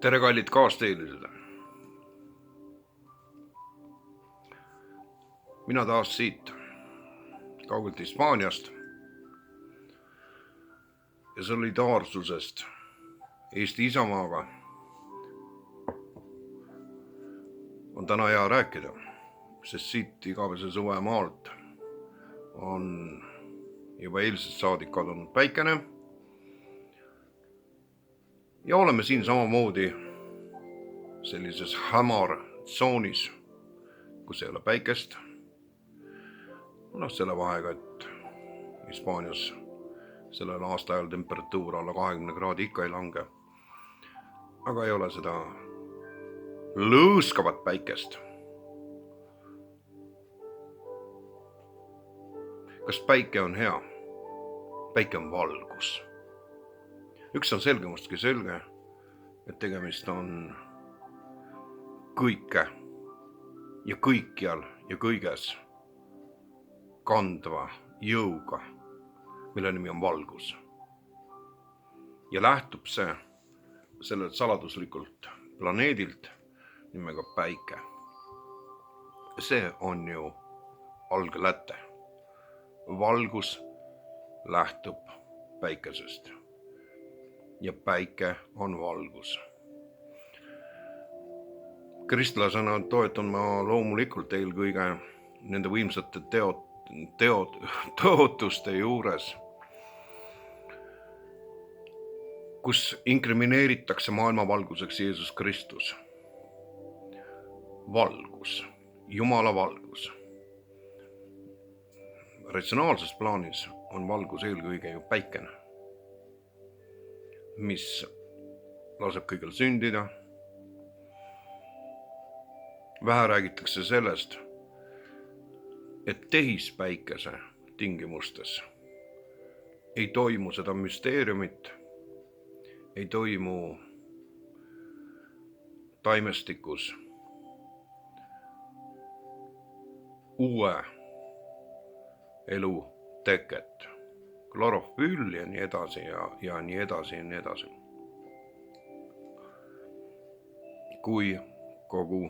Tere, kallid kaasteelised! Mina taas siit kaugelt Hispaaniast ja solidaarsusest Eesti Isamaaga on täna hea rääkida, sest siit igavese suve maalt on juba eilsest saadik kadunud päikene ja oleme siin samamoodi sellises hämartsoonis, kus ei ole päikest. Selle vahega, et Hispaanias sellel aastaajal temperatuur alla 20 kraadi ikka ei lange. Aga ei ole seda lõõskavat päikest. Kas päike on hea? Päike on valgus. Üks on selgemastki selge, et tegemist on kõike ja kõikjal ja kõiges kandva jõuga, mille nimi on valgus. Ja lähtub see sellelt saladuslikult planeedilt nimega päike. See on ju algläte. Valgus lähtub päikesest ja päike on valgus. Kristlasena toetun ma loomulikult eelkõige nende võimsate tõotuste juures, kus inkrimineeritakse maailmavalguseks Jeesus Kristus. Valgus, Jumala valgus. Ratsionaalses plaanis on valgus eelkõige ju päikene, mis laseb kõigil sündida. Vähe räägitakse sellest, et tehispäikese tingimustes ei toimu seda müsteeriumit, ei toimu taimestikus uue elu teket, klorofüll ja nii edasi ja nii edasi ja nii edasi. Kui kogu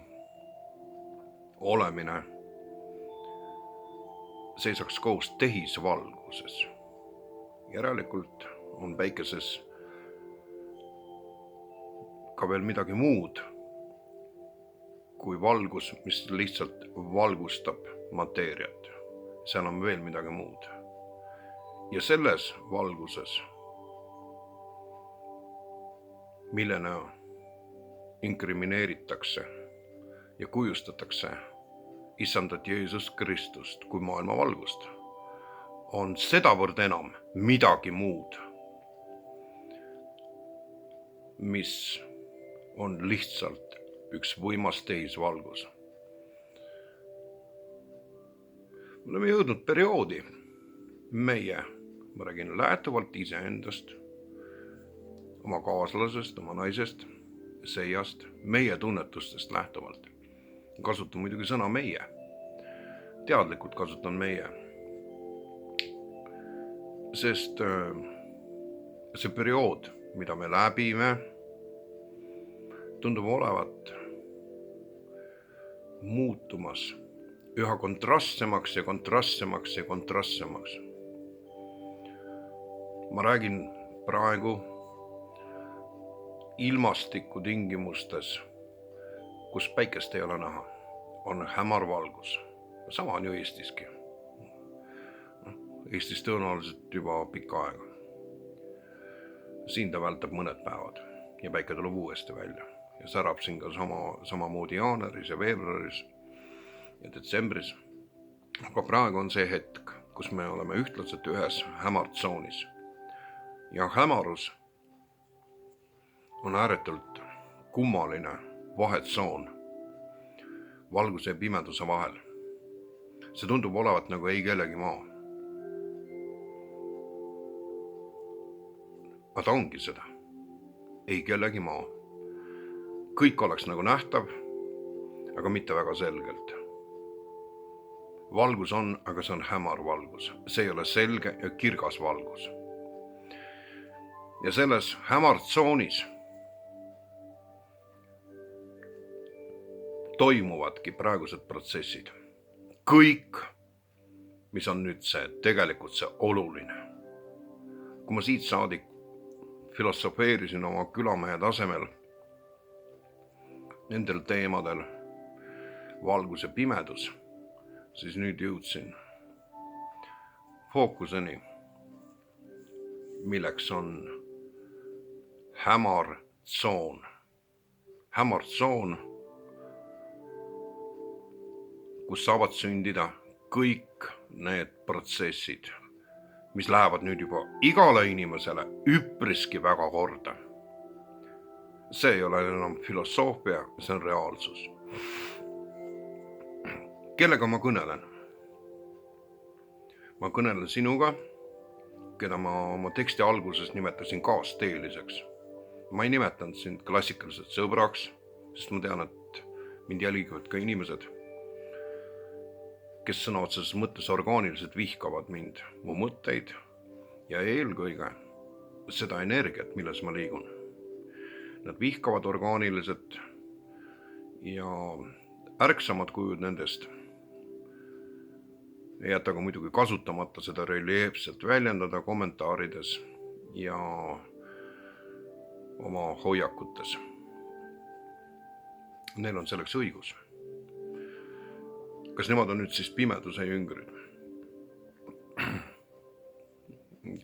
olemine seisaks koos tehisvalguses. Järelikult on päikeses ka veel midagi muud kui valgus, mis lihtsalt valgustab mateeriat. Seal on veel midagi muud. Ja selles valguses, millena inkrimineeritakse ja kujustatakse Issandat Jeesus Kristust kui maailma valgust, on sedavõrd enam midagi muud, mis on lihtsalt üks võimas tehisvalgus. Me oleme jõudnud perioodi meie, ma räägin lähtuvalt iseendast, oma kaaslasest, oma naisest, seiast, meie tunnetustest lähtuvalt. Kasutan muidugi sõna meie. Teadlikult kasutan meie. Sest see periood, mida me läbime, tundub olevat muutumas üha kontrastsemaks ja kontrastsemaks ja kontrastsemaks. Ma räägin praegu ilmastiku tingimustes, kus päikest ei ole näha, on hämar valgus. Sama on ju Eestiski. Eestis tõenäoliselt juba pikka aega. Siin ta vältab mõned päevad ja päike tuleb uuesti välja. Ja särab siin ka samamoodi jaanuaris ja veebruaris ja detsembris. Aga praegu on see hetk, kus me oleme ühtlaselt ühes hämartsoonis. Ja hämarus on ääretult kummaline vahetsoon valguse ja pimeduse vahel. See tundub olevat nagu ei kellegi maa. Aga ta ongi seda. Ei kellegi maa. Kõik oleks nagu nähtav, aga mitte väga selgelt. Valgus on, aga see on hämar valgus. See ei ole selge ja kirgas valgus. Ja selles hämartsoonis toimuvadki praegused protsessid. Kõik, mis on nüüd tegelikult see oluline. Kui ma siit saadik filosofeerisin oma külamehe tasemel nendel teemadel valgus ja pimedus, siis nüüd jõudsin fookuseni, milleks on hämar tsoon. Hämar tsoon, kus saavad sündida kõik need protsessid, mis lähevad nüüd juba igale inimesele üpriski väga korda. See ei ole enam filosoofia, see on reaalsus. Kellega ma kõnelen? Ma kõnelen sinuga, keda ma oma teksti alguses nimetasin kaasteeliseks. Ma ei nimetanud sind klassikaliselt sõbraks, sest ma tean, et mind jälgivad ka inimesed, kes sõna otseses mõttes orgaaniliselt vihkavad mind, mu mõtteid ja eelkõige seda energiat, milles ma liigun. Nad vihkavad orgaaniliselt ja ärksamad kujud nendest ei jäta ka muidugi kasutamata seda reljeefselt väljendada kommentaarides ja oma hoiakutes. Neil on selleks õigus. Kas nemad on nüüd siis pimeduse jüngrid?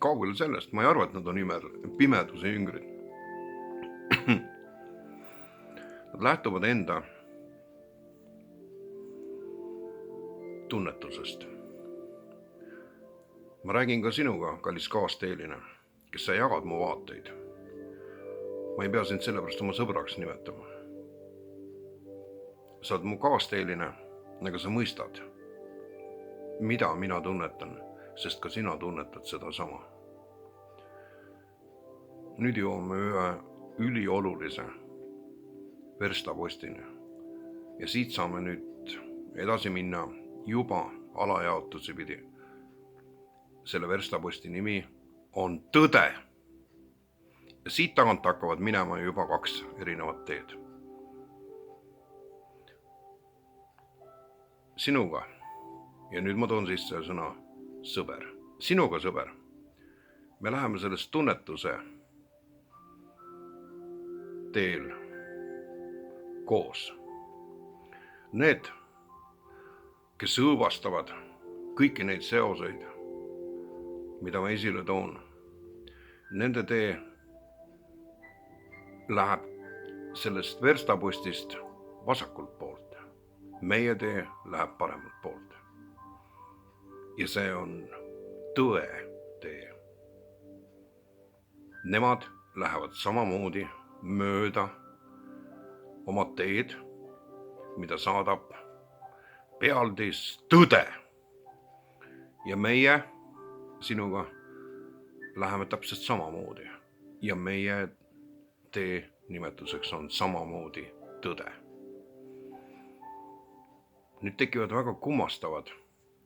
Kaugel sellest, ma ei arva, et nad on pimeduse jüngrid. Nad lähtuvad enda tunnetusest. Ma räägin ka sinuga, kallis kaasteeline, kes sa jagad mu vaateid. Ma ei pea sind sellepärast oma sõbraks nimetama. Sa oled mu kaasteeline, aga sa mõistad, mida mina tunnetan, sest ka sina tunnetad seda sama. Nüüd jõuame ühe üliolulise verstapostini ja siit saame nüüd edasi minna juba alajaotuse pidi. Selle verstaposti nimi on tõde. Ja siit tagant hakkavad minema juba 2 erinevat teed. Sinuga, ja nüüd ma toon sisse sõna sõber. Sinuga, sõber, me läheme sellest tunnetuse teel koos. Need, kes õõvastavad kõiki neid seoseid, mida ma esile toon, nende tee läheb sellest verstapostist vasakult poolt. Meie tee läheb paremalt poolt. Ja see on tõe tee. Nemad lähevad samamoodi mööda oma teed, mida saadab pealdis tõde. Ja meie sinuga läheme täpselt samamoodi ja meie tee nimetuseks on samamoodi tõde. Nüüd tekivad väga kummastavad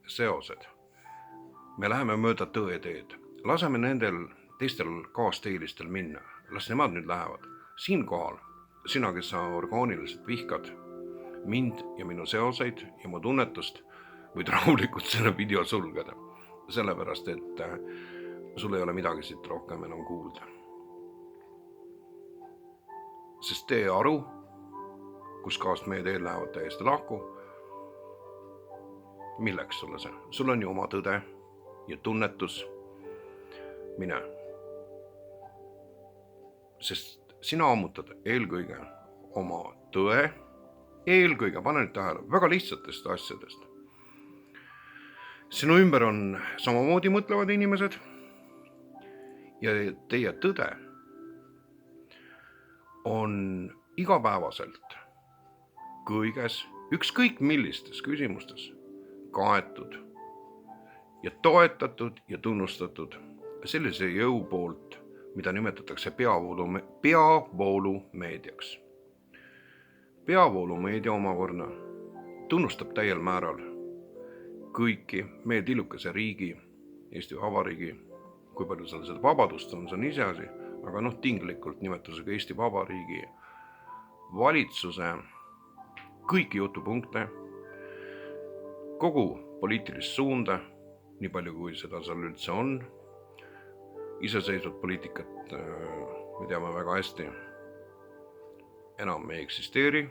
seosed. Me läheme mööda tõe teed. Laseme nendel teistel kaasteelistel minna. Las nemad nüüd lähevad. Siinkohal, sina, kes sa orgaaniliselt vihkad mind ja minu seoseid ja mu tunnetust, võid rahulikult selle video sulgeda. Sellepärast, et sul ei ole midagi siit rohkem enam kuulda. Sest tee aru, kus kaast meie teel lähevad täiesti lahku. Milleks sulle see? Sul on ju oma tõde ja tunnetus. Mine. Sest sina ammutad eelkõige oma tõe, eelkõige, pane nüüd tähele, väga lihtsatest asjadest. Sinu ümber on samamoodi mõtlevad inimesed ja teie tõde on igapäevaselt kõiges, ükskõik millistes küsimustes kaetud ja toetatud ja tunnustatud sellise jõu poolt, mida nimetatakse peavoolumeediaks. Peavoolumeedia omakorda tunnustab täiel määral kõiki meie tillukese riigi, Eesti Vabariigi, kui palju seal seda vabadust on, see on iseasi, aga tinglikult nimetusega Eesti Vabariigi valitsuse kõiki jutupunkte, kogu poliitilist suunda, nii palju kui seda seal üldse on. Iseseisvat poliitikat me teame väga hästi. Enam ei eksisteeri.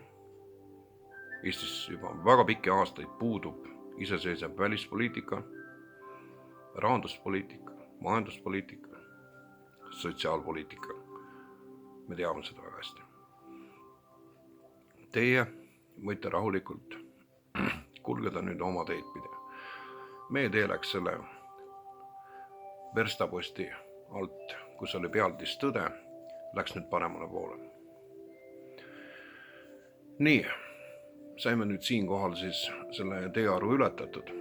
Eestis juba väga pikki aastaid puudub iseseisev välispoliitika, rahanduspoliitika, majanduspoliitika, sotsiaalpoliitika. Me teame seda väga hästi. Teie võite rahulikult kulgeda nüüd oma teed pidi. Meie tee läks selle verstaposti alt, kus oli pealdis tõde, läks nüüd paremale poole. Nii, saime nüüd siinkohal siis selle teearvu ületatud.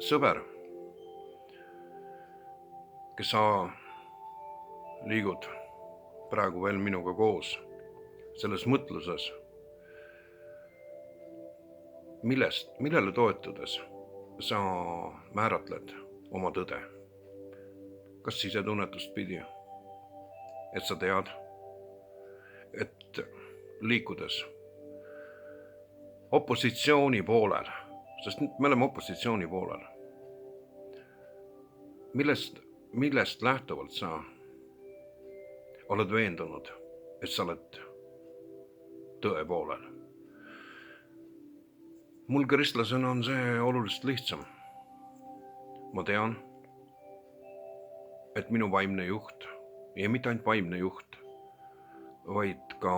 Sõber, kes sa liigud praegu veel minuga koos selles mõtluses, millele toetudes sa määratled oma tõde? Kas sisetunnetust pidi, et sa tead, et liikudes opositsiooni poolel, sest me oleme opositsiooni poolel, millest lähtuvalt sa oled veendunud, et sa oled tõe poolel? Mul kristlasena on see oluliselt lihtsam. Ma tean, et minu vaimne juht, ja mitte ainult vaimne juht, vaid ka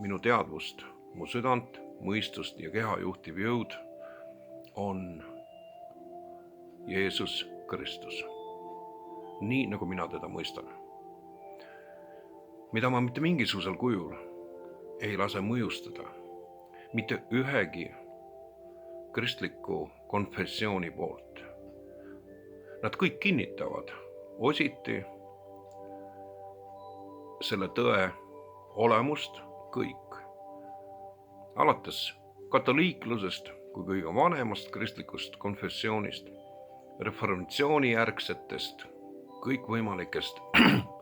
minu teadvust, mu südant, mõistust ja keha juhtiv jõud on Jeesus Kristus. Nii nagu mina teda mõistan. Mida ma mitte mingisugusel kujul ei lase mõjustada, mitte ühegi kristliku konfessiooni poolt. Nad kõik kinnitavad ositi selle tõe olemust, kõik. Alates katoliiklusest kui kõige vanemast kristlikust konfessioonist, reformatsiooni järgsetest, kõikvõimalikest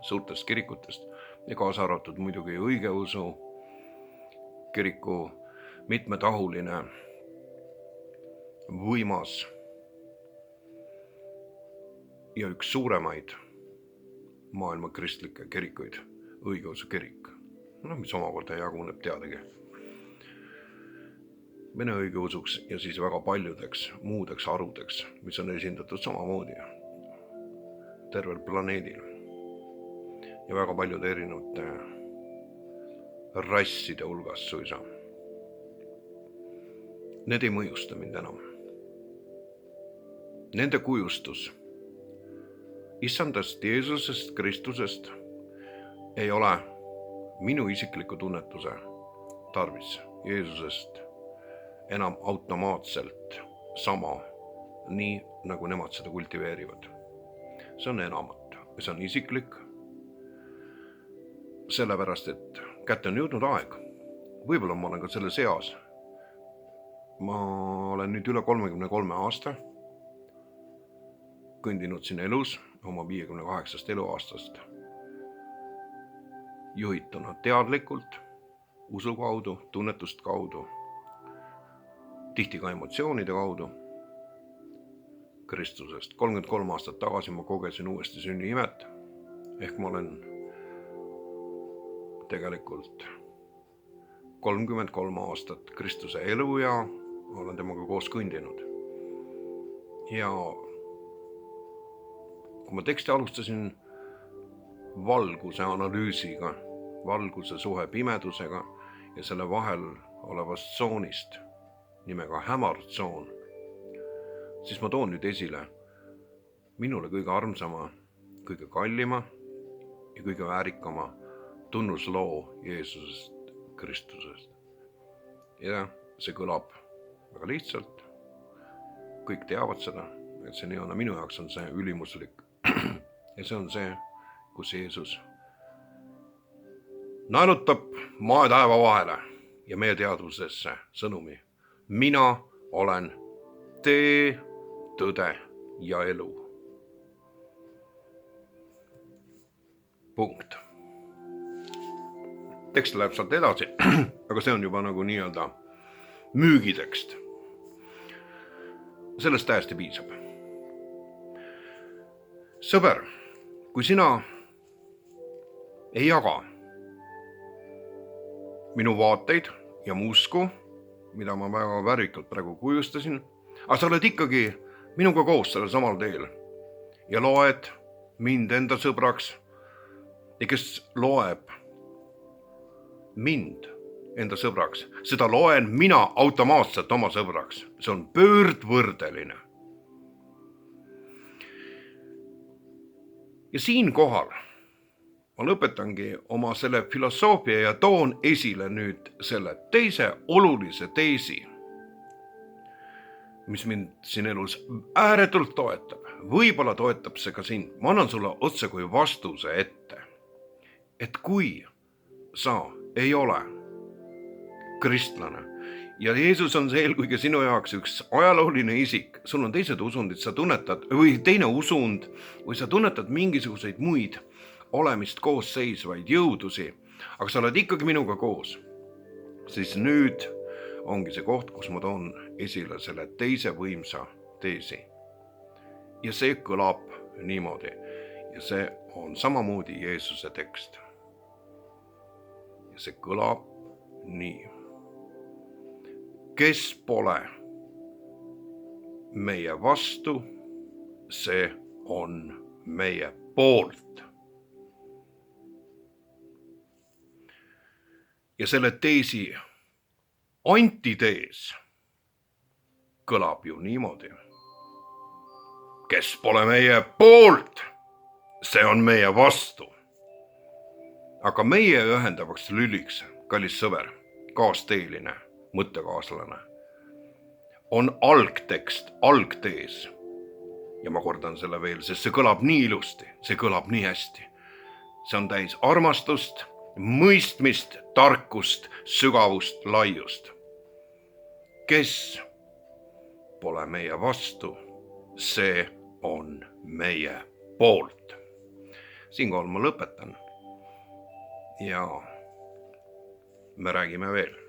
suurtest kirikutest ja kaasa arvatud muidugi õigeusu kiriku mitmetahuline võimas ja üks suuremaid maailma kristlikke kirikuid, õigeusu kirik, mis omakorda jaguneb teadagi vene õigeusuks ja siis väga paljudeks muudeks harudeks, mis on esindatud samamoodi tervel planeedil ja väga paljude erinevate rasside hulgas suisa. Need ei mõjusta mind enam. Nende kujustus issandast Jeesusest Kristusest ei ole minu isikliku tunnetuse tarvis Jeesusest enam automaatselt sama, nii nagu nemad seda kultiveerivad. See on enamat ja see on isiklik, sellepärast, et kätte on jõudnud aeg. Võib-olla ma olen ka selle seas. Ma olen nüüd üle 33 aasta kõndinud siin elus oma 58 eluaastast juhituna teadlikult, usu kaudu, tunnetust kaudu, tihti ka emotsioonide kaudu Kristusest. 33 aastat tagasi ma kogesin uuesti sünniimet, ehk ma olen tegelikult 33 aastat Kristuse elu ja olen temaga koos kõndinud. Ja kui ma teksti alustasin valguse analüüsiga, valguse suhe pimedusega ja selle vahel olevast tsoonist nimega hämartsoon, siis ma toon nüüd esile minule kõige armsama, kõige kallima ja kõige väärikama tunnusloo Jeesusest Kristusest. Ja see kõlab väga lihtsalt, kõik teavad seda, et see nii on, minu jaoks on see ülimuslik. Ja see on see, kus Jeesus naelutab maa ja taeva vahele ja meie teadvusesse sõnumi. Mina olen tee, tõde ja elu. Punkt. Tekst läheb sealt edasi, aga see on juba nagu nii-öelda müügitekst. Sellest täiesti piisab. Sõber, kui sina ei jaga minu vaateid ja mu usku, mida ma väga värvikalt praegu kujustasin, aga sa oled ikkagi minuga koos sellel samal teel ja loed mind enda sõbraks ja kes loeb mind enda sõbraks, seda loen mina automaatselt oma sõbraks. See on pöördvõrdeline. Ja siinkohal ma lõpetangi oma selle filosoofia ja toon esile nüüd selle teise olulise teesi, mis mind siin elus ääretult toetab. Võib-olla toetab see ka sind. Ma annan sulle otse kui vastuse ette, et kui sa ei ole kristlane ja Jeesus on see eelkõige sinu jaoks üks ajalooline isik, sul on teised usundid, sa tunnetad või teine usund või sa tunnetad mingisuguseid muid olemist koos seisvaid jõudusi, aga sa oled ikkagi minuga koos, siis nüüd ongi see koht, kus ma toon esile selle teise võimsa teesi. Ja see kõlab niimoodi ja see on samamoodi Jeesuse tekst. Ja see kõlab nii. Kes pole meie vastu, see on meie poolt. Ja selle teesi antitees kõlab ju niimoodi. Kes pole meie poolt, see on meie vastu. Aga meie ühendavaks lüliks, kallis sõber, kaasteeline, mõttekaaslane, on algtekst, algtees. Ja ma kordan selle veel, sest see kõlab nii ilusti, see kõlab nii hästi. See on täis armastust, mõistmist, tarkust, sügavust, laiust. Kes pole meie vastu, see on meie poolt. Siinkohal ma lõpetan ja me räägime veel.